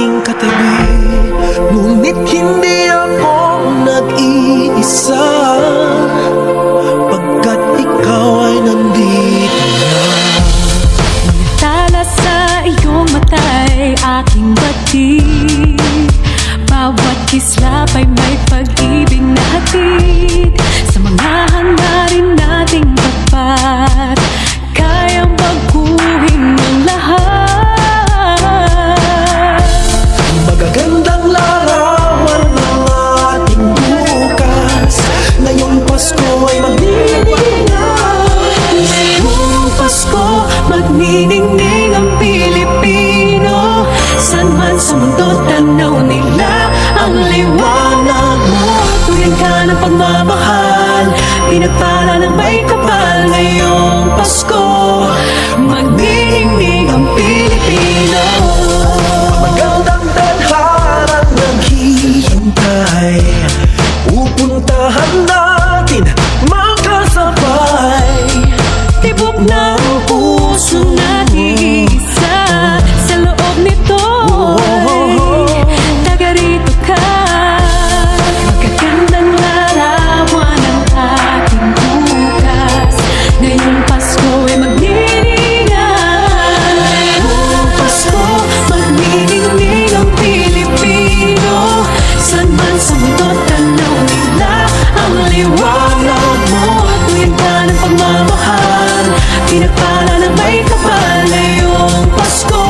aking katabi, ngunit hindi ako nag-iisa, pagkat ikaw ay nandito na. Tala sa iyong mata'y aking batid, bawat kislap ay may pag-ibig na hatid. Sa mga hangarin nating tapat, kayang baguhin ang lahat. Magagandang larawan ng ating bukas, ngayong Pasko ay magniningning. Ngayong Pasko, magniningning ang Pilipino. San man sa mundo, tanaw nila ang liwanag mo. Tuwing ka ng pagmamahal, pinagpala ng may kapal. Ngayong Pasko, magniningning ang Pilipino. Magandang tadhana naghihintay, pupuntahan natin magkasabay. Tibok ng puso natin isa, sa loob nito taga rito ka. Magagandang larawan ang ating bukas, ngayong Pasko ay magniningay. Ngayong Pasko, magniningning ang Pilipino. San man sa mundo, tanaw nila ang liwanag mo. Tuwing ka ng pagmamahal, pinagpala ng may kapal. Ngayong Pasko,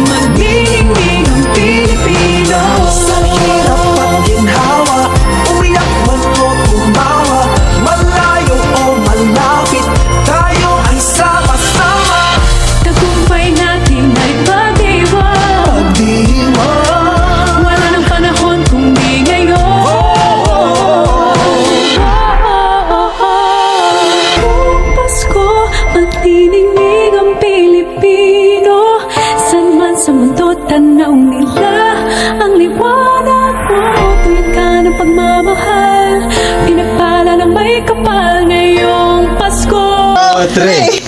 magniningning ang Pilipino. Sa hirap at ginhawa, umiyak man o tumawa, malayo o malapit, tayo ay sama-sama. Tagumpay natin ay pag-iwan, Pagdiwang, wala ng panahon kung di ngayon. Ngayong Pasko, magniningning ang Pilipino. San man sa mundo, tanaw nila ang liwanag mo. Tuwing ka ng pagmamahal, pinagpala ng may kapal. Ngayong Pasko, Tre.